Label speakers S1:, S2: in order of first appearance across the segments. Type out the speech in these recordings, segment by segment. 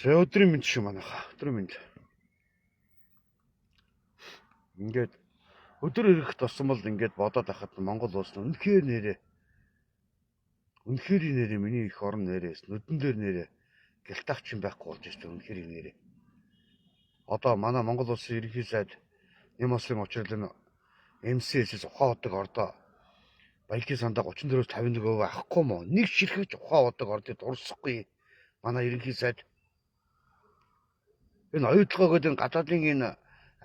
S1: За өдрийн мэнд шүү манайха. Өдрийн мэнд. Ингээд өдөр ирэхэд болсон бол ингээд бодоод ахад Монгол улс нь үнэхээр нэрээ миний их орон нэрээс нүдэн дээр нэрээ гэлтагч юм байхгүй болж байна үнэхээр нэрээ. Одоо манай Монгол улсын ерөнхий сайд Нямосын очрол МСС-с ухаан удаг ордоо баялагын сандаа 34-өөс 51% авахгүй мó. Нэг ширхэгч ухаан удаг ордыг дурсахгүй манай ерөнхий сайд. Энэ оюутлогоо гэдэг гадаадын энэ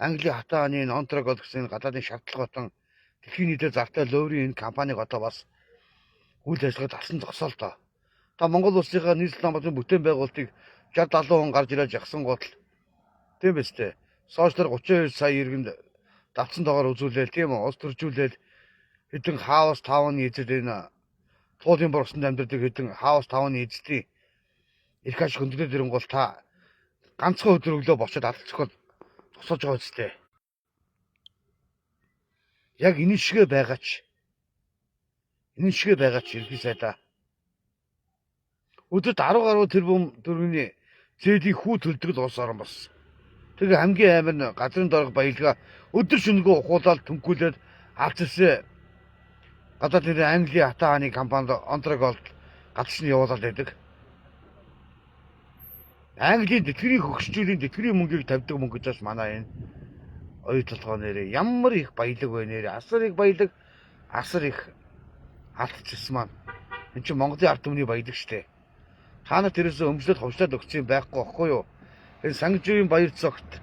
S1: Англи хатааны Онтрогол гэсэн гадаадын шаардлага батан дэлхийн нийтэд зартай лөөрийн энэ компаниг одоо бас үйл ажиллагаанд алсан зогсоол тоо. Та Монгол улсынхаа нийслэлийн болон бүтээн байгуулалтыг 60-70 хүн гарч ирээд жагсан гол тийм биз дээ. Сошиалар 32 сая иргэнд давцсан тоогоор үзүүлээл тийм үү? Улс төржүүлээл хэдэн хаус тавны эзэд энэ туулын борсонд амьдардаг хэдэн хаус тавны эзэдийн эрх ашиг хөндлөд ирэнгүүт та ганцхан өдөр өглөө бочоод алдчихвол тусалж байгаа үстэй. Яг энэ шигэ байгаач ерхий сайдаа. Өдөрт 10 гаруй тэрбум төгрөгийн зээдийг хүү төлдөг улс орон болсон. Тэгээ хамгийн амар нь газрын дорог баялгаа өдөр шөнөгүй ухуулаад түнхүүлээд авцсан гадаадын Англи хатааны компанид Онтроголд гадагш нь явуулаад байдаг. Английн тэтгэврийн хөгжчүүлийн тэтгэврийн мөнгийг тавьдаг мөнгө гэж бас манай энэ оюутлогоо нэрээ ямар их баялаг вэ нэрээ асар их баялаг асар их алдчихсан маань энэ чинь Монголын ард түмний баялаг штэ. Та нар тэрээс өмчлөд ховчлоод өгсөн байхгүй байхгүй юу? Энэ Сангжийн баяр цогт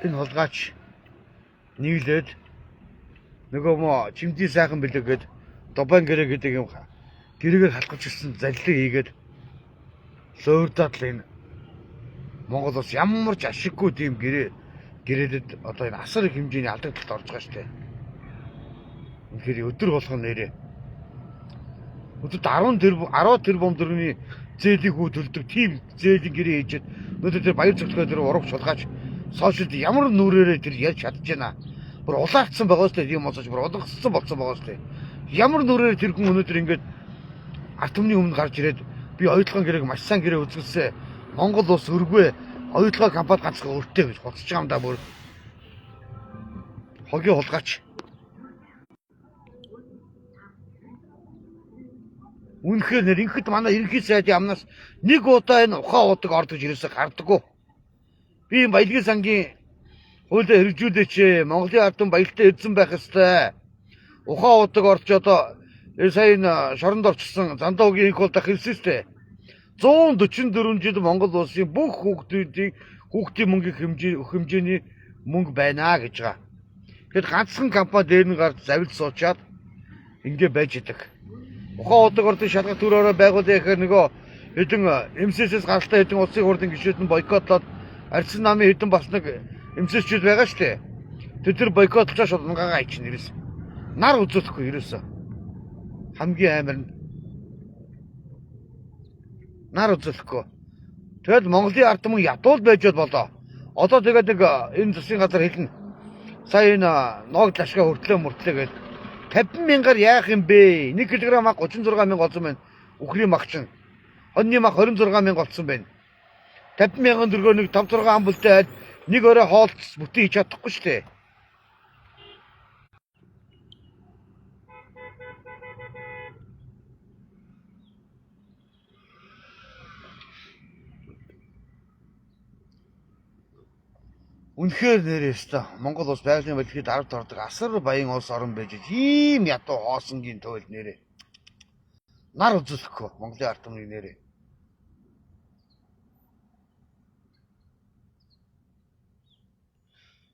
S1: энэ холгаач нийлээд нөгөө мо чимдий сайхан бэлэгээд Дубайн гэрээ гэдэг юм гэрээгээр халахж ирсэн заллиг хийгээд лөөрдөөд л энэ Монгол улс ямар ч ашиггүй тийм гэрээдэд одоо энэ асар их хэмжээний алдагдлалд орж байгаа штэ. Үнэхээр өдөр болгон нэрээ өдөрт 10 тэрбум төгрөгийн зээлийг төлдөг тийм зээлийн гэрээ хийжээд өнөөдөр тэр баяр цогцгой тэр урагш шулгаач сошиалд ямар нүрээрээ тэр ярьж чадж байна. Бүр улаагдсан байгаа штэ тийм болсож бүр улгацсан болсон байгаа штэ. Ямар нүрээр тэр хүн өнөөдөр ингээд ард түмний өмнө гарч ирээд би оюутлогын гэрээг маш сайн гэрээ үзүүлсэн. Монгол улс өргөө оюутлогын компани ганцхан өртөө гэж бодсож байгаа юм да бүр. Хогийн хулгаач. Үнэхээр нэрнхэд манай ерөнхий сайдын амнаас нэг удаа энэ ухаан удаг орж ирээсээ гардаггүй. Би баялагын сангийн хуулиа хэрэгжүүлээч. Монголын ард түмэн баялалтай эзэн байх ёстой. Ухаан удаг орж одоо сая энэ шоронд орчсон Зандаугийн инх бол дах хэлсэн шүү дээ. 144 жил Монгол улсын бүх хүүхдийн мөнгийн хэмжээний мөнгө байна гэж байгаа. Тэгэд ганцхан компани дээр нь гарч завил суучаад ингэ байж идэг. Ухаан удаг ордын шалгах төрөөрөө байгуулъя гэхээр нөгөө хэдэн МСС-с гаралтай хэдэн улсын хурлын гишүүд нь бойкотлоод арьсан намын хэдэн бас нэг МСС-чүүд байгаа шүү дээ. Тэр бойкотлож шулгангаа ичнэ ерөөс. Нар үзүүлэхгүй ерөөсөө. Хамгийн амар нь нар үзүүлэхгүй. Тэгэл Монголын ард түмэн ядуул байж болоо. Одоо тэгээд нэг энэ засгийн газар хэлнэ. Сая энэ ногд лашгаа хүртлээ гээд 50 мянгаар яах юм бэ? 1 кг мах 36 мянга болсон байна. Үхрийн мах чинь. Хоньны мах 26 мянга болсон байна. 50 мянган төгрөгөөр нэг 5-6 амбалтай айд нэг өрөө хоолт бүтэн хийж чадахгүй шүү дээ. Үнэхээр нэрээстэй Монгол улс байгалийн баялагын дарамт ордог асар баян улс орон байж ийм ядуу хоосонгийн туйлд нэрээ. Нар үзүүлэхгүй Монголын ард түмний нэрээ.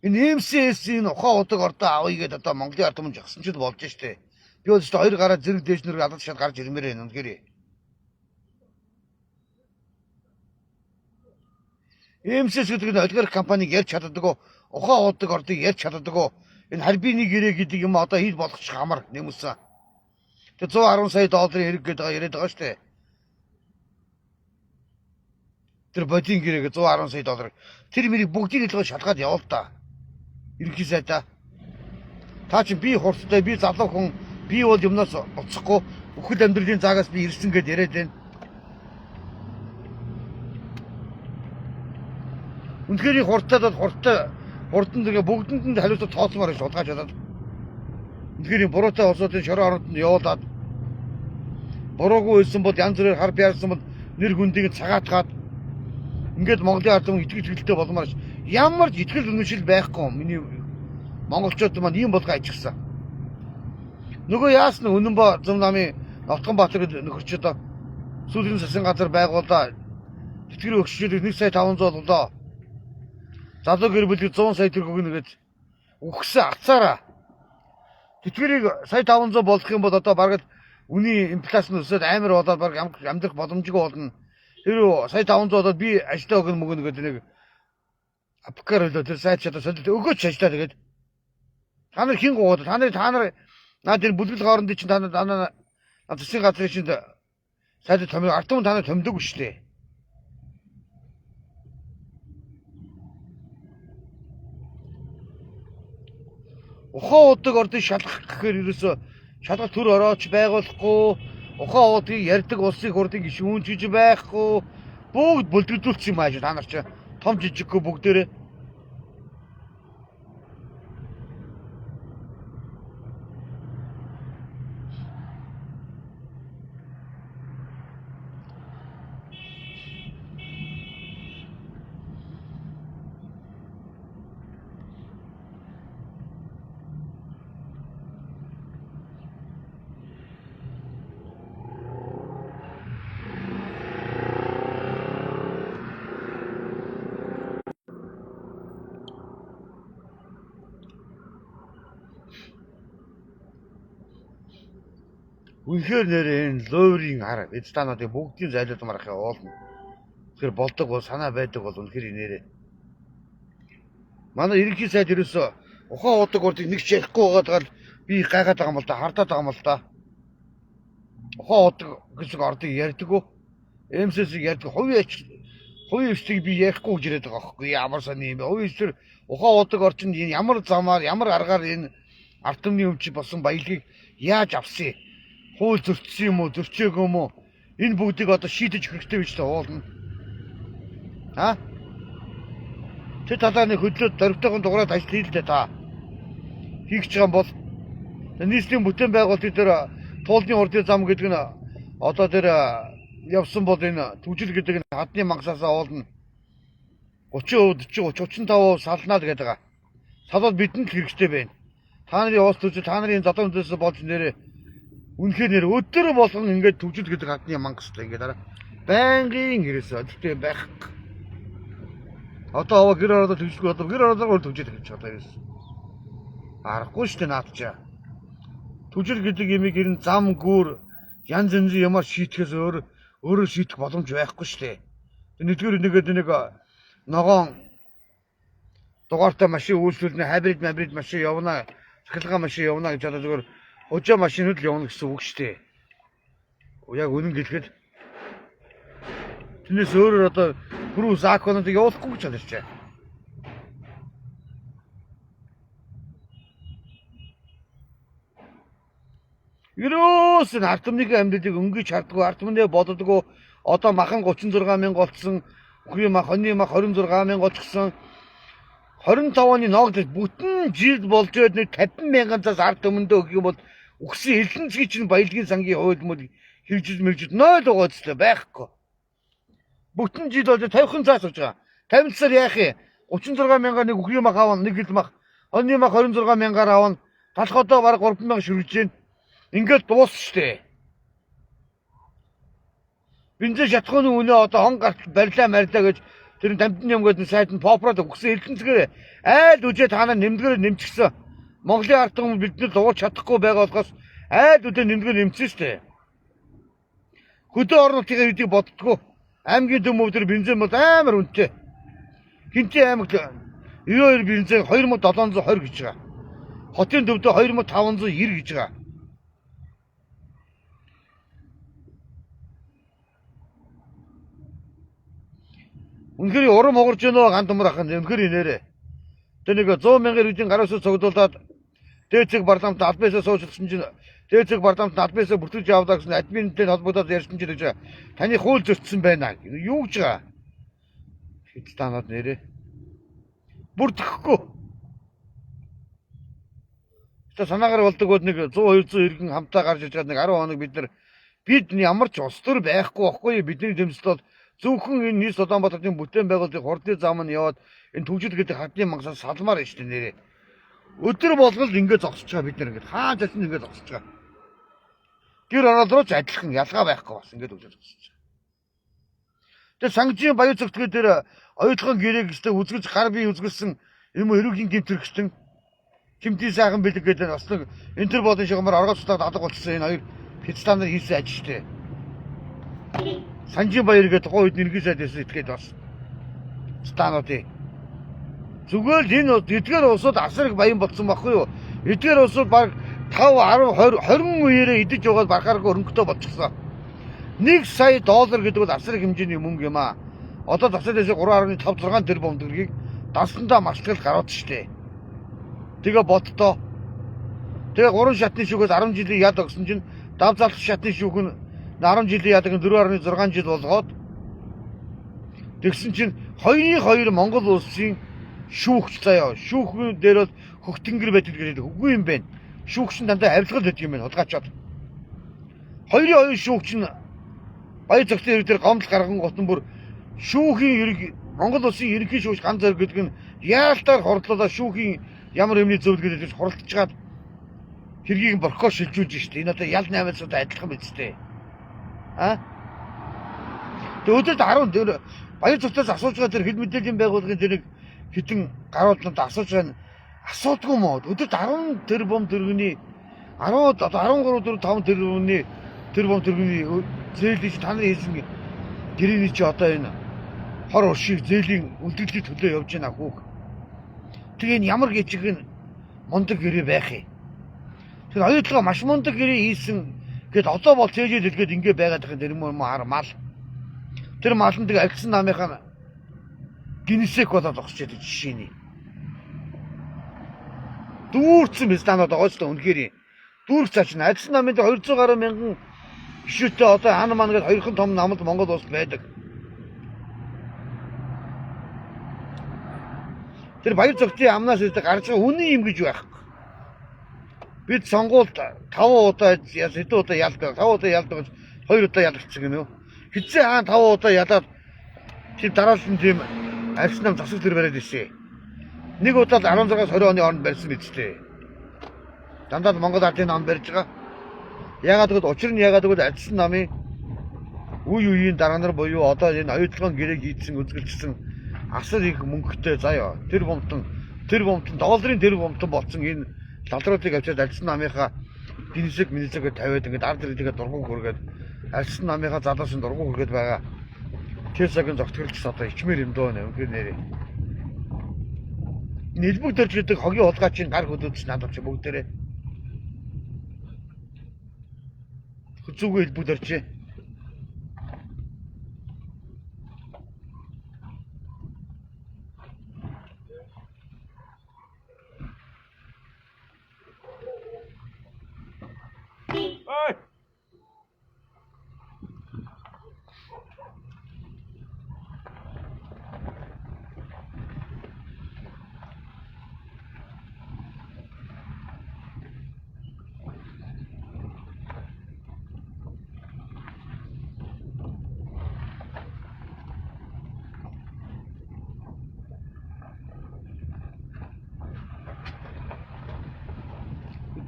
S1: Энэ МСС-ийн ухаан удаг ордоо авъя гэдээ одоо Монголын ард түмэн жагсан ч болж штэ. Би бол ч хоёр гараа зэрэг дээш нэр алаад шал гарч ирмээр байна үнэхээр. МСС гэдэг нь олигарх компаниг ярьж чаддаг, ухаан удаг ордыг ярьж чаддаг. Энэ харбины гэрээ гэдэг юм одоо хэл болгочих амар нэмсэн. Тэгээ 110 сая долларын хэрэг гэдэг яриад байгаа шүү дээ. Тэр бодийн гэрээг 110 сая доллар. Тэр мэрийг бүгдийг хэлгээ шалгаад явал та. Ерхий сайдаа. Та чи би хурцтай, би залуу хүн, би бол юмнаас уцахгүй, бүхэл амьдралын заагаас би ирсэн гэдээ яриад байна. Үнэхээр хурдан тэгээ бүгдэнд нь хариуцлага тооцмоор гэж шулгаж чадаад. Үнэхээр буруутай улсуудын шорон оронд нь явуулаад буруугүй хэлсэн бол янз бүрээр хар пиарсан бол нэр хүндийг цагаатгаад ингээд Монголын ард түмэн итгэл хилтэй болмоор ямар ч итгэл үнэмшил байхгүй миний монголчууд маань ийм болгоо ажигсан. Нөгөө яасна Үнэнбаа Зам намын Нотлонбаатар нөхөрчөд сүүлийн засгийн газар байгуулаа. Тэтгэр өгчөд 1 сая 500 боллоо. Залуу гэр бүлийг 100 сая төгрөг өгнө гэж өгсөн ацаараа. Тэтгэрийг сая 500 болох юм бол одоо бараг үний инфляци өсөд амар болоод бараг амьдрах боломжгүй болно. Тэр сая 500 болоод би ажилдаа өгнө мөгнө гэдэг нэг апкар хэлээ тэр сайд чадаа солид өгөөч ажиллаа тэгээд та нар хин гоод та нар наад энэ бүлгэл хоорондын чинь та нар засгийн газрын чинь сайд томьёо ард түмэн та нар томьдоггүй шүү дээ. Ухаан удаг ордын шалгах гэхээр ерөөсө шалгалт төр орооч байгуулахгүй, ухаан удыг ярьдаг улсыг хурдыг гişүүнжиж байхгүй, бүгд бүлдгэлдүүлсэн юм ааш та нар ч том жижиггүй бүгдээрээ. Үнэхээр нэрээ энэ лойрын хар эдстануудын бүгдийн зайлууд марахыг уулна. Тэгэхээр болдог бол санаа байдаг бол үнэхээр нэрээ. Манай ерөнхий сайд ерөөсө ухаан удаг урдыг нэг ч ярихгүй байгаад би гайхаад байгаа юм л да, хардаад байгаа юм л да. Ухаан удаг гэсэн ордыг ярьдаггүй. МСС-ийг ярьдаг. Хувийн эвсийг би ярихгүй гэж яриад байгаа байхгүй ямар сони юм бэ? Хувийн эвсээр ухаан удаг орчин ямар замаар, ямар аргаар энэ ард түмний өмчи болсон баялагийг яаж авсан? Хууль зөрчсөн юм уу, зөрчөөгүй юм уу? Энэ бүгдийг одоо шийдэж хэрэгтэй гэж уулна. Аа? Тэ талаа нэг хөдлөөд дөрвтойгон дугаараад ажил хийлдэ та. Хийх гэж байгаа бол нийслэлийн бүтээн байгуулалтын дээр туулны урдын зам гэдэг нь одоо тэр явсан бол энэ түжил гэдэг нь хадны мангасаасаа уулна. 30%, 40%, 35% салнаа гэдэг байгаа. Салбал бидэнд хэрэгтэй байна. Та нарын уус түжил, та нарын залуу хүнээс болж нэрээ үнэхээр нэр өдөр болгон ингээд түжил гэдэг хадны мангастай ингээд дараа байнгын гэрээс өдөртэй байх. Одоо гэр ороод түжilгүй одоо гэр ороод түжил гэж одоо ерөөс. Аргагүй шүү дээ наадчаа. Түжил гэдэг юмыг ер нь зам гүр янз янзын юмар шийтгэхээс өөрөө шийдэх боломж байхгүй шүү дээ. Нэгдүгээр нэг ногоон дугаартай машин үйлчлүүлнэ, хабрид машин явна, цахилгаан машин явна гэж одоо зүгээр хожоо машинууд л явна гэсэн үг шүү дээ. Яг үнэн гэлэхэд тэрнээс өөрөөр одоо бүрүү законыг явуулахгүй гэж байна шүү дээ. Ерөөс нь ард түмний амьдралыг өнгөж хардггүй, ард түмнээ боддоггүй. Одоо махан 36,000 болцсон, үгүй мах хоньны мах 26,000 болчихсон. 25 оны ноогдол бүтэн жил болж байд нэг 50,000-аас ард түмэндээ өгөх юм бол үгсэн элдэн цэгийн чинь баялагын сангийн хууль мөл хэрэгжил мэрэгжил 0 байгаа ч байхгүй. Бүтэн жил болж 50хан цаас сууж байгаа. 50 цаар яах юм? 36,000-аар нэг үгүй мах аавна, нэг ил мах, хоньны мах 26,000-аар аавна. Талхадаа бараг 3,000 шүргэж гин. Ингээд дуус штэ. Бинзээ шатхууны үнэ одоо хон гарт барилаа марилаа гэж тэр дамтны юмгээд сайд нь попрод өгсөн элдэнцгээр айл үжээ та нар нэмдгээр нэмчихсэн. Монголын ард түмэн биднэр дууж чадахгүй байгаа болохоос айл үдээ нэмдгээр нэмсэн штэ. Хөдөө орнуудын хэдийг боддгоо. Аймгийн төмөв тэр бензин бол амар үнэтэй. Хинтээ аймагт 92 бензин 2720 гэж байгаа. Хотын төвдөө 2590 гэж байгаа. Үнэхээр урам хугарч гэнэ гант өмөр ахын үнэхээр нэрээ. Тэр нэг 100,000 үеийн гараас цогдуулаад дээцэг парламент албаасаа суучилсан чинь дээцэг парламент албаасаа бүртгэж явуулаа гэсэн админтэй холбогдоод ярьсан чинь гэж таны хууль зөрчсөн байна. Юу гэж байгаа? Хятадууд нэрээ. Бүрдэхгүй. Тэ санаагаар болдог бол нэг 100 200 иргэн хамтаа гарч иж байгаа нэг 10 хоног бид ямар ч ус төр байхгүй байхгүй бидний тэмцэл бол зөвхөн энэ Нийс Улаанбаатарын бүтээн байгуулалтын хурдны зам нь яваад энэ төвжил гэдэг хадны мангасаас салмаар шүү дээ нэрээ. Өдөр болгол ингээд зогсож байгаа бид нар ингээд хаан цалин ингээд зогсож байгаа. Гэр ороод руу ч адилхан ялгаа байхгүй бас ингээд үжиж зогсож байгаа. Тэгээ санжийн баяр зөвтгөө дээр оюутлогын гэрээг өстэй үзгэж гар бие үзгэлсэн юм эрүүгийн гэмтэрхтэн Тимтийн сайхан бэлэг гэдэг бас нэг Интерполын шугамаар оргоц цуглаад алга болчихсон энэ хоёр Пакистан нар хийсэн ажил шүү дээ. Санжийн баяр гэдэг тухайн үед нэргийн сайд байсан этгээд бас стануудын зүгээр л энэ эдгээр улсууд асар их баян болсон байхгүй юу? Эдгээр улсууд баг 5 10 20 үеэрээ идэж яваад барахааргүй хөрөнгөтэй болчихсон. 1 сая доллар гэдэг бол асар их хэмжээний мөнгө юм аа. Одоо засаг дэшээ 3.5 6 тэрбум төгрөгийг дасандаа маслахад гараад штэ. Тэгээ бодтоо. Тэгээ 3 шатны шүүгээс 10 жилийн яд өгсөн чинь дав залах шатны шүүх нь 10 жилийн ядаг нь 4.6 жил болгоод тэгсэн чинь 2-2 Монгол улсын шүүгч заяа. Шүүхэн дээр бол хөхтөнгөр байдаг гэдэг үгүй юм байна. Шүүгч нь дандаа авилгал байдаг юм байна хулгайчаад. 2-2 шүүгч нь баяр зөвтгөн хэрэг дээр гомдол гарган гот нь бүр шүүхийн ерэг Монгол улсын ерөнхий шүүгч ганц зэрэг гэдэг нь яалтаар хордлолоо шүүхийн ямар юмны зөвлөгөө гэж хуралдаж чаад хэргийг борхоо шилжүүлж штэ. Энэ одоо ял 8-аас адилхан биз дээ. Тэгээ өдөрт 10 баяр зөвтгөөс асууж байгаа тэр хэд мэдээллийн байгууллагын тэр нэг хитэн гаруулнууд асууж байгаа асуудгүй мод. Өдөрт 10 тэрбум төгрөгийн 10 13 5 тэрбум төгрөгийн зээлийг та нар хийсэн гэрээний чи одоо энэ хор уршиг зээлийн үлдэгдлийн төлөө явж байна хүүх. Тэгээ энэ ямар гिचгэн мундаг гэрээ байх юм. Тэр оюутлага маш мундаг гэрээ хийсэн гэд одоо бол цээжэл хэлгээд ингэ байгаад байгаа тэр юм мал. Тэр малн тэгээ агсан намынхаа гинсек болоод зогсож байдаг жишээний. Дүүрсэн бистанууд оолтой үнэхээр дүүрх цааш нь агсан намын 200 гаруй мянган гişүтээ одоо хана ман гэж хоёрхан том намд Монгол улс байдаг. Тэр баяр зөвтгөний амнаас үүдэг гарч байгаа үнэн юм гэж байхгүй. Бид сонгуульд 5 удаа хэдэн удаа ялдаг 5 удаа ялдаг 2 удаа ялагдсан гинөө. Хэзээ хаан 5 удаа ялаад тийм дараалсан тийм арьс нам засаг төр бариад ирсэн. Нэг удаа 16-аас 20 оны хооронд барьсан биз дээ. Дандаа Монгол ардын нам барьж байгаа. Ягаад гэвэл учир нь ягаад гэвэл арьсан намын үе үеийн дараа нар буюу одоо энэ оюутлогын гэрээг хийдсэн үзгэлжсэн асар их мөнгөтэй заяа. Тэр бомтон долларын тэр бомтон болсон энэ лалруудыг авчиад арьсан намынхаа гинсэг минисэгээ тавиад ингээд ард ирээдээ дургуй хөргээд арьсан намынхаа залуусын дургуй хөргээд байгаа. Тэр цагийн зогтгорлч одоо ичмэр юм дөө нэ нэрээ. Нэлбэг төрж гэдэг хогийн хулгайчийн гар хөдөлж надад чи бүгдээрээ зүгөө хэлбэг төржээ.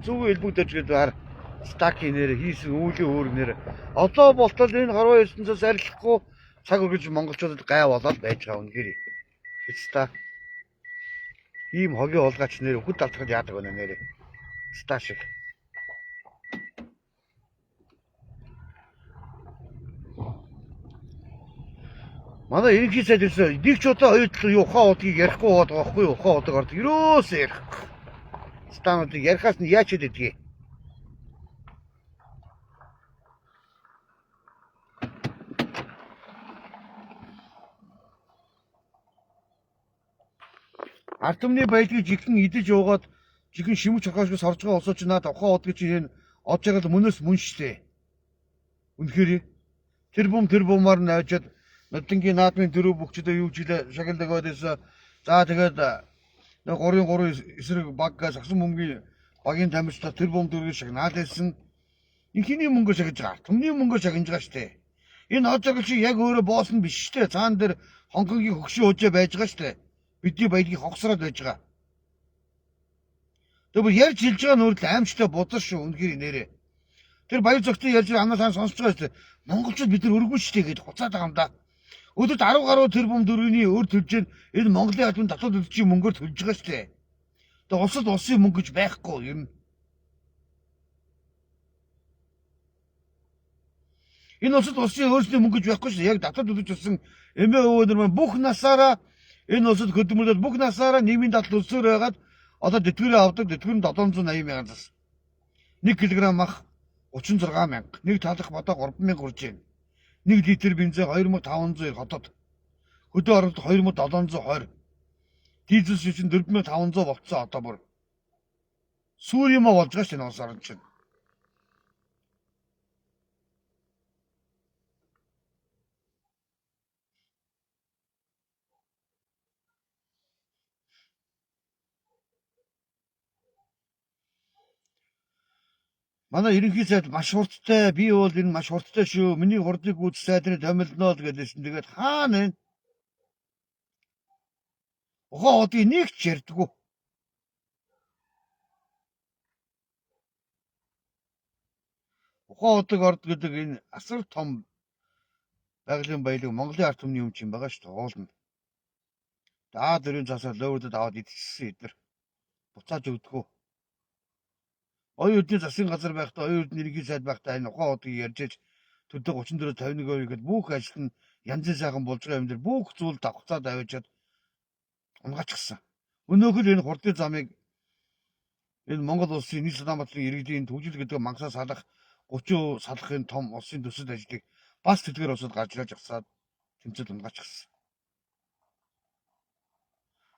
S1: Зүгөө хэлбэг төрж гэдэг хар стаки нэр хийсэн үүлийн үүрэг нэр одоо болтол энэ гаруй ертөнцөөс арилахгүй цаг үргэлж монголчуудад гай болоод байж байгаа үнэхээр хэвста ийм хогийн хулгайч нэр хөд алдахад яадаг вэ нэрээ ста шиг манай ерөнхий сайд ирсэн нэг ч удаа хоёулаа юу ухаан удгийг ярихгүй байгаа байхгүй юу ухаан удаг ордог ерөөсөө ярихгүй стануудыг ярихаас нь яач хэдэггүй. Ард түмний баялагийг жихэн идэж уугаад жихэн шимж хохоошгоос орж байгаа улсууд ч надад ухаан удгийг чинь олж байгаа л мөнөөс мөн штэ. Үнэхээр тэр бумаар навчаад нөтөнгийн наадмын дөрөв бүгчдөө юу жилээ шагналдаг байдсан. За тэгээд 3-3 эсрэг баггаас асан бөмбөгийн багийн тамирчдаа тэр бом дөрөв шагнаад байсан. Энэ хиний мөнгө шагнаж байгаа. Түмний мөнгө шагнаж байгаа штэ. Энэ хот жаргал чи яг өөрөө босс нь биш штэ. Цаан дээр Хонконгийн хөгшин хуужаа байж байгаа штэ. Бидний баялагийг хогсроод байж байгаа. Тэр ярьж хэлж байгаа нүүрэл аимштай бузар шүү үнэхээр нэрээ. Тэр баяр зөгтөй ярьж амнаа сан сонсож байгаа штэ. Монголчууд бид нар өргөн штэ гэж хуцаад байгаа юм да. Өдөрт 10 гаруй тэрбум төгрөгийн өр төлж энэ Монголын албан татвар төлөгчийн мөнгөөр төлж байгаа штэ. Тэгээ улсад улсын мөнгө гэж байхгүй юм. Энэ улсад улсын өөрсдийн мөнгө гэж байхгүй шүү. Яг татвар төлж болсон эмээ өвөөр маань бүх насаараа энэ улсад хөдөлмөрлөд бүх насаараа нийгмийн дадлал өсөөр байгаад одоо тэтгэврээ авдаг тэтгэвэр нь 780 мянгаас. 1 кг мах 36 мянга. Нэг талах бодоо 3000 хүрж байна. 1 литр бензин 2500 хотод. Хөдөө оруулалт 2720. Дизель шин 4500 болцсон одоо бүр. Сүүр юм болж байгаа шүү нуус орон чинь. Манай ерөнхий сайд маш хурдтай би бол энэ маш хурдтай шүү. Миний хурдыг гүйц сайдны томилноо л гэдээсэн. Тэгээд хаана вэ? Ухаан одыг нэг ч ярьдаггүй. Ухаан одог орд гэдэг энэ асар том байгалийн баялаг Монголын ард түмний юм чинь байгаа шүү дээ. Уулна. Даа дөрийн цаасаа лөөвдөд аваад идчихсэн эдгээр. Буцааж өгдөггүй. Оюутны засгийн газар байхдаа оюутны ерөнхий сайд байхдаа энэ ухаан одыг ярьж төдөө 34 51 гээд бүх ажил нь янзын сайхан болж байгаа юм дээр бүх зүйл давхцаад авчиад унгаачихсан. Өнөөхөл энэ хурдын замыг энэ Монгол улсын нийт Улаанбаатарын иргэдийн төвжил гэдэг мангасаа салах 30% салахын том улсын төсөл ажлыг бас тэтгэр усад гарч ирж авсаад тэмцэл унгаачихсан.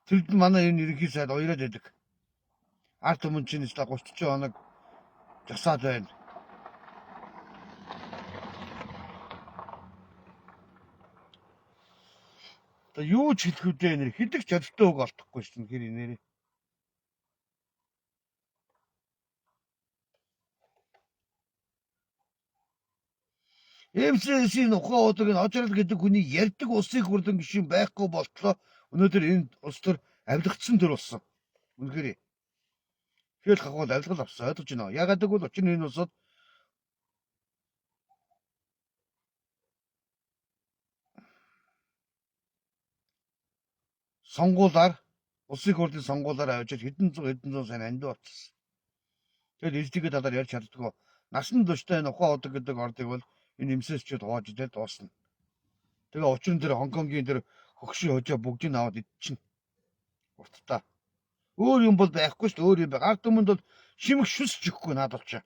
S1: Тэрд манай энэ ерөнхий сайд уяраад байдаг. Арт өмнө чинь 30 хоног жагсаад байна. Одоо юу ч хэлэх үдэ нэр хэдэг ч чадaltaй үг олдохгүй шүү дээ хэр нэрээ. МСС-ийн ухаан одог нь ожрол гэдэг хүний ярьдаг улсын хурлын гишүүн байхгүй болтлоо өнөөдөр энэ улс төр авилгацсан төр болсон. Үнэхээр хэл хавхал авилгал авсан ойлгож байна. Ягаад гэвэл учир нь энэ улсад сонгуулаар улсын хурлын сонгуулаар авчиж хэдэн зуун сайн анд болчихсон. Тэгээд элдигээ талаар ярьж чаддгүй. Насан туршдаа энэ ухаан одог гэдэг ордыг бол энэ МСС-чуд хувааж идэл дуусна. Тэгээ учир нь тэр Хонконгийн тэр хөгшин хожоо бүгдийг аваад идчихнэ. Уртдаа. Өөр юм бол байхгүй шүү дээ. Өөр юм бай. Ард түмэнд бол шимэг шүсч өгөхгүй надад ч.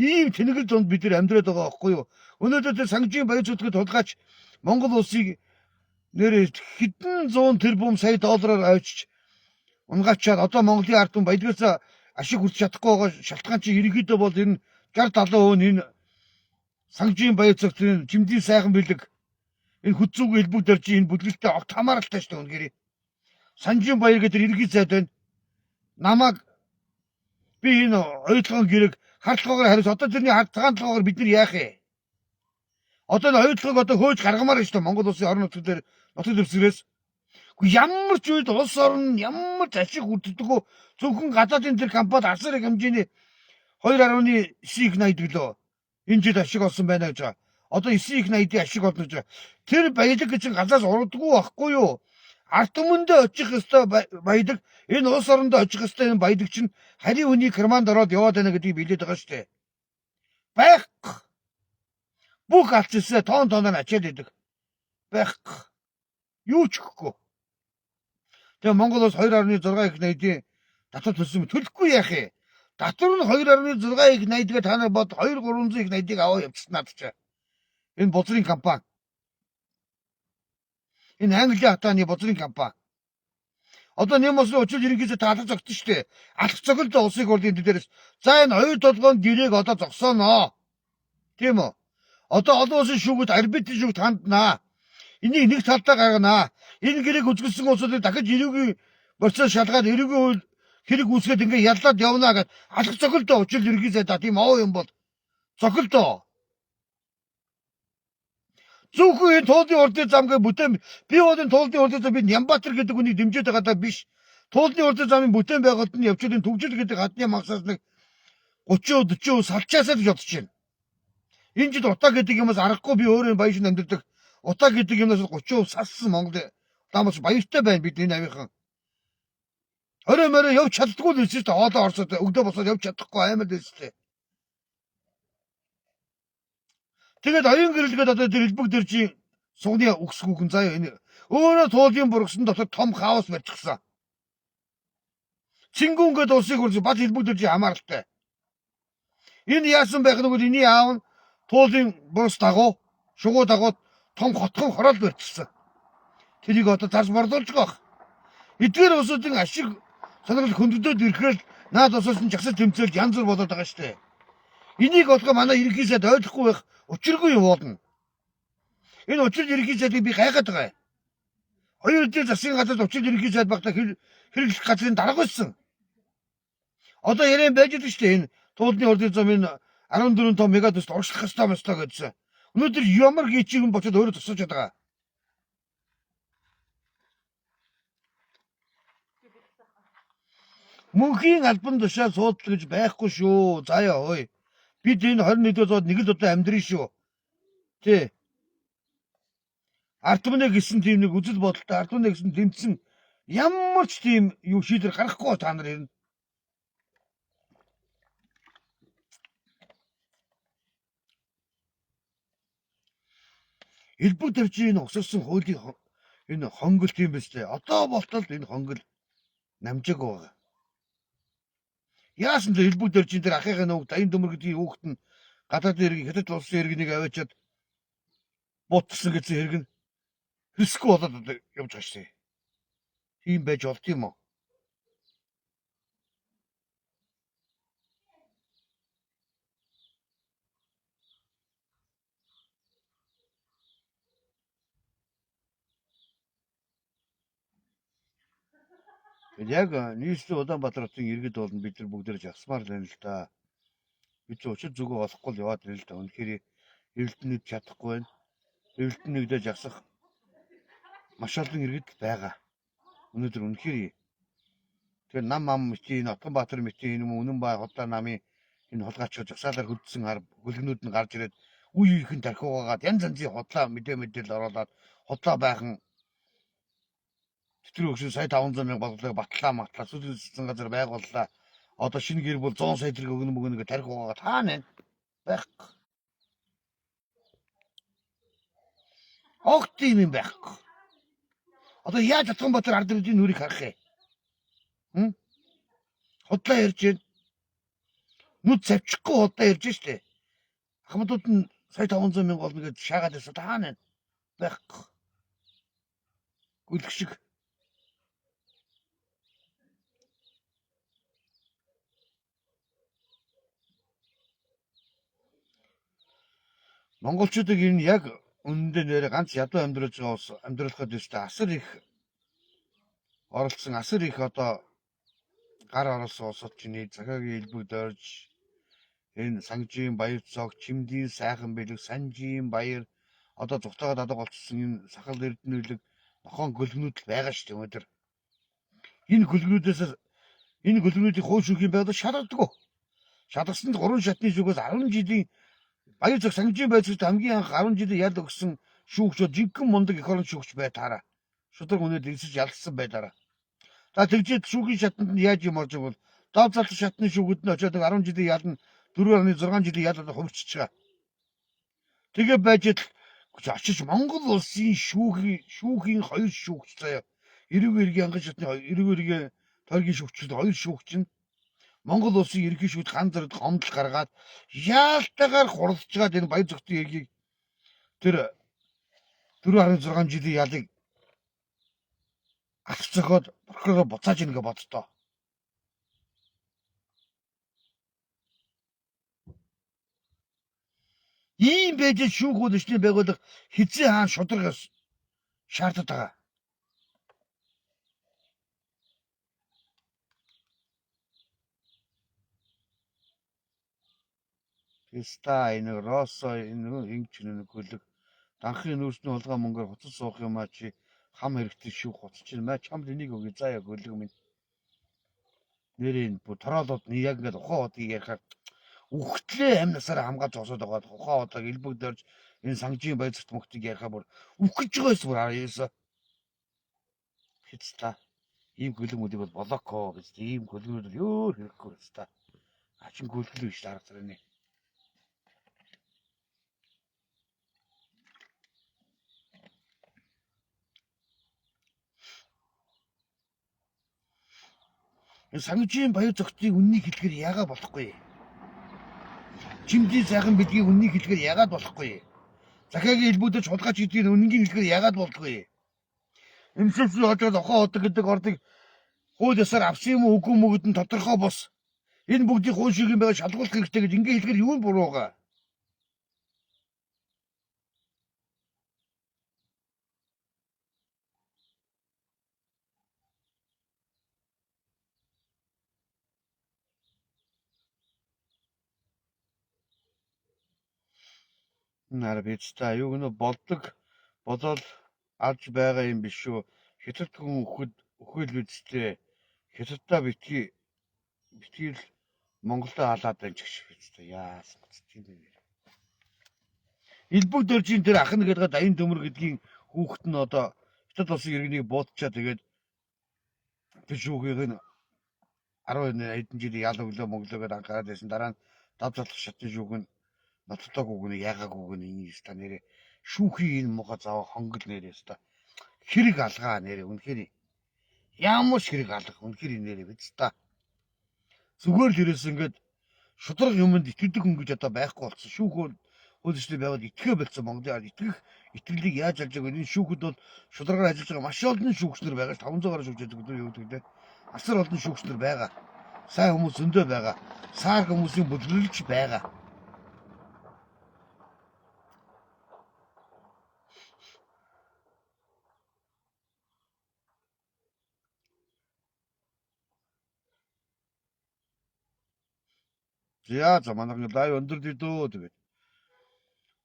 S1: Ийм тэнэгэл донд бид нар амьдраад байгаа байхгүй юу? Өнөөдөр тэр санжийн баяр зүтгэд тулгаач Монгол улсыг нэр хэдэн зуун тэрбум сая доллараар авчиж унгаачаад одоо Монголын ард түмэн баялагаас ашиг хүрч чадахгүй байгаа шалтгаан чи ерөнхийдөө бол энэ 60-70% энэ санжийн баяр зүтгэлийн жимдийн сайхан бэлэг энэ хүзүүг элбэг дөрж энэ бүлгэлтэй огт хамааралтай шүү дээ үнэхээр. Санжийн баяр гэдэг ерөнхий сайд байна. Намайг би энэ ойлгон гэрэг хартлагаар хариуц одоо тэрний хартлагаар бид нар яах вэ? Одоо энэ ойлгог одоо хөөж гаргамаар шүү дээ Монгол улсын орон нутгийн дээр нутаг дэвсгэрээс. Ямар ч үед улс орн ямар ч ашиг хүрддэггүй зөвхөн гадаадын тэр компанид асар их хэмжээний 2.9 гэлөө энэ жил ашиг олсон байна гэж байгаа. Одоо 9.80-ийн ашиг олно гэж байгаа. Тэр баялаг гэж галаас урдгүй байхгүй юу? Ард түмэндээ очих ёстой баялаг энэ улс орондоо очих ёстой энэ баялаг чинь харийн хүний карманд ороод яваад байна гэдгийг билээд байгаа шүү дээ. Байхгүй. Бүх алчсаа тооноор ачаад идэг. Байхгүй. Юу ч гэхгүй. Тэгээ Монгол улс 2.6 их 80-ийн татвар төлсөн төлөхгүй яах вэ? Татвар нь 2.6 их 80-гээ та нар бод 2-300 их 80-ыг аваа явчихсан надад ч. Энэ бузрын компани. Энэ Английн хатааны бузрын компани. Одоо Нэмосны учир ерөнхийдөө таалах зогтсон шүү дээ. Алах цогт улсын хурлын дээрээс. За энэ хоёр толгойн гэрээг одоо зогсооноо. Тийм үү? Одоо олон улсын шүүгүүд арбитрийн шүүгт ханднаа. Энийг нэг талдаа гаргана. Энэ гэрийг үзгэлсэн улсуудыг дахиж эрүүгийн процесс шалгаад эрүүгийн хэрэг үүсгээд ингээ яллаад явна гэд алах цохилдоо учир ерхий сайдаа тийм оо юм бол цохилдоо. Зөвхөн туулдын урдын замгээ бүтээн би болон туулдын урдын зам би Нямбатар гэдэг үнийг дэмжиж байгаадаа биш. Туулдын урдын замын бүтээн байгуулалт нь явчлын төвжил гэдэг хадны магсаас нэг 30-40% салчаасаа гэж бодож байна. Энэ жил утаа гэдэг юмас аргагүй би өөрөө баяж амьддаг. Утаа гэдэг юмнаас 30% салсан Монгол дамс баяртай байна бид энэ авийнхан. Орой морой явж чаддгүй л үсэж хоолоо орсод өгдөө босоод явж чадахгүй аймал дэстэй. Тэгээд аян гэрэлгээд одоо тэр элбэг дэржийн сугны өгсгүүхэн заяа энэ өөрөө туулын бургасан дотор том хаос барьчихсан. Цингүүнгээд усыг хурж бат элбэг дэржийн хамааралтай. Энэ яасан байх нүгэл эний аав нь туулын бурс дагуу шугуу дагууд том хотхон хороол барьчихсан. Тэрийг одоо зарж борлуулж байгаа. Эдгээр усуудын ашиг сонирхол хөндөдөөд ирэхээр наад усаас нь жагсаж тэмцэл янз бүр болоод байгаа штэ. Энийг бодгоо манай ерөнхий сайд ойлгохгүй байх учиргүй юм болно. Энэ учир ерөнхий сайдыг би гайхаад байгаа. Хоёр үеийн засгийн газарт учир ерөнхий сайд багтаа хэрэглэх газрын дарга байсан. Одоо яриан байж байгаа штэ энэ туулны урдын замын 14 том мегадост уршлах ёстой гэдсэн. Өнөөдөр ямар гिचиг юм бочоод өөрөө тусаж байгаа. Мөнхийн албан тушаал суудлаа гэж байхгүй шүү. Заяа ой. Бид энэ 21-р зуунд нэг л удаа амьдрын шүү. Тэ. Ард түмнэ гэсэн тийм нэг үзэл бодолтой ард түмнэ гэсэн тэмцэн ямар ч тийм юу шийдвэр гаргахгүй та нар ирнэ. Элбэг дэржийн угсарсан хуулийн энэ хонголт юм биш үү? Одоо болтол энэ хонгол намжиг байгаа. Яасан л элбэг дэржийн дээр ахыхаа нүг дайн дөмөр гэдгийг хүүхэд нь гадаадын иргэн хятад улсын иргэнийг аваачаад буутсан гэсэн хэрэг нь хэсгүй болоод явж байгаа шээ. Тийм байж болт юм уу? Яг нийслэл Улаанбаатар хотын иргэд болон бид нар бүгдээр жагсмаар байна л да. Бид ч учир зүгөө олохгүй л яваад байна л да. Үнэхээр эрдэнэд чадахгүй байна. Эрдэнэдээ жагсах маш олон иргэд байгаа. Өнөөдөр үнэхээр тэр нам мэтийн Отгонбаатар мэтийн юм үнэн бай хотлоо намын энэ холгоочоо жагсаалаар хөдсөн хөлгнүүд нь гарч ирээд үе ихэн тархиугаад янз янзын хотлоо мэдээлэл оруулаад хотлоо байхан тэр өгсөн сая 500 мянга бодлого батлаа сүлжээ засгийн газар байгууллаа. Одоо шинэ гэр бүл 100 сая төгрөг өгнө мөгнө тарих байгаа таана байхгүй. Огт юм байхгүй. Одоо яаж Отгонбаатар ард иргэдийн нүрийг харах юм? Хотлоо ярьж байна. Нүд завчихгүй хотлоо ярьж штэ. Ахмадууд нь сая 500 мянга болно гэж шаагаад байсан таана байхгүй. Гүлх шиг. Монголчуудыг энэ яг үнэндээ нэрээ ганц ядуу амьдраж байгаа ус амьдралахад өстэй асар их оролцсон асар их одоо гар оролцсон улсууд чинь цагаагийн элбэг дорж энэ Сангжийн баяр цог Чимдийн сайхан бэлэг Санжийн баяр одоо зүгтаага дадаг болцсон энэ сахал эрдэнэлэг нохон гөлгнүүд л байгаа шүү дээ өнөөдөр. Энэ гөлгнүүдийн хуу шүүх юм байгаад шалгадаггүй. Шалгасан 3 шатны шүүгээс 10 жилийн баяр цог Сангжийн байр цогт хамгийн анх 10 жилийн ял өгсөн шүүгчд жинхэнэ мундаг эх орон шүүгч бай таараа. Шудраг өнөөдөр ирсэж ялсан байлаараа. За тэгжээд шүүхийн шатанд нь яаж юм орж байгаа бол доод залт шатны шүүгүүд нь очиод 10 жилийн ял нь 4.6 жилийн ял одоо хувьчиж байгаа. Тэгээ байж л очиж Монгол улсын шүүхийн хоёр шүүгч заяа. Эрүүгийн иргэн анган шатны эрүүгийн иргэн тойргийн шүүгчд хоёр шүүгч нь Монгол улсын ерөнхий шүүгч хан зэрэг хомдол гаргаад яалтайгаар хуралдаж байгаа энэ баяр цогтын иргэгийг тэр 4.6 жилийн ялыг алх зохиод прокурор буцааж ийн гэж боддоо. Ийм байж шүүх үйлчлэлийн байгууллага хэзээ хаан шударгаас шаардаад байгаа. Теста энэ Россо энэ ингэж нэг хөлөг данхын нүүрсний улгаан мөнгөөр хуцас суух юмаа чи хам хэрэгтэй шүү хуцаж чинь маа чамд энийг өгье заяа хөлөг минь нэрийн тороолууд нь яг ингээд ухаан удыг ярихаар үхтлээ амнасаараа хамгаалж зогсоод байгаа ухаан удаг элбэгдэрж энэ санжийн байцагт мөхтийг ярихаа бүр үхэж байгаас бүр аяасаа хэцтэй ийм хөлөмүүдийг бол болоко гэж ийм хөлгүүд ёо хэрэггүй хэвчээ ачин хөлгөл биш дарга зэрэг энэ санжийн баяр зогтыг үннийг хэлэхээр яагаад болохгүй чимдийн сайхан бидгийг үннийг хэлэхээр яагаад болохгүй захиагийн элбүүдэж хулгайч гэдгийг үннийг хэлэхээр яагаад болдгүй эмсэлсүү хожоод ухаан удаг гэдэг ордыг хууль ёсоор авсан юм уу үгүй мүү гэдэг нь тодорхой бос энэ бүгдийг хууль шиг юм байгаа шалгуулах хэрэгтэй гэж ингэ хэлэхээр юу буруу байгаа наар бицтэй юу гэнэ болдог бодоод алж байгаа юм биш үү хятад хүн өхөл үсттэй хятадтай битгий л Монголоо халаад байна ч гэж бицтэй яасан тийм нэр элбэг дөржийн тэр ах нэгэд даян төмөр гэдгийн хүүхэд нь одоо хятад улсын иргэнийг буутчаа тэгээд тэр шүүхийг нь 12 хэдэн жилийн ял өглөө Монголоор анхаарал байсан дараа нь дав залах шатны шүүх нь ноцтойгүйг нь ягаагүйг нь энэ ста нэрээ шүүхийн энэ муха зав хонгол нэрээ ста хэрэг алгаа нэрээ үнэхээр ямар хэрэг алга үнэхээр нэрээ биз та зүгээр л ерөөс ингээд шудраг юмд итгэдэг хүн гэж одоо байхгүй болсон шүүхөөр хөлсөй байгаад итгэхэ болсон Монголын итгэх итгэлийг яаж алж байгааг энэ шүүхэд бол шударгаар ажиллаж байгаа маш олон шүүгчнэр байгаа 500 гаруй шүүгчд өдөр юу гэдэг те асар олон шүүгчнэр байгаа сайн хүмүүс зөндөө байгаа саар хүмүүсийн бүлгэлж байгаа За манайх лайв өндөрлөе дөө тэгээд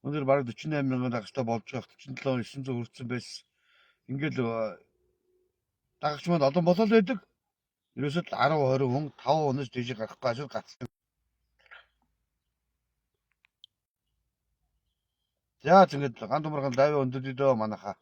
S1: өндөр бараг 48 мянган дагагчтай болж байгаа 47 900 хүрсэн байсан. Ингээл дагагч манд олон болол байдаг. Ерөөсөө 10 20 хүн 5 өнөөс дэж гарахгүй ажил гацсан. За тэгээд ган думархан лайв өндөрлөе дөө манайхаа.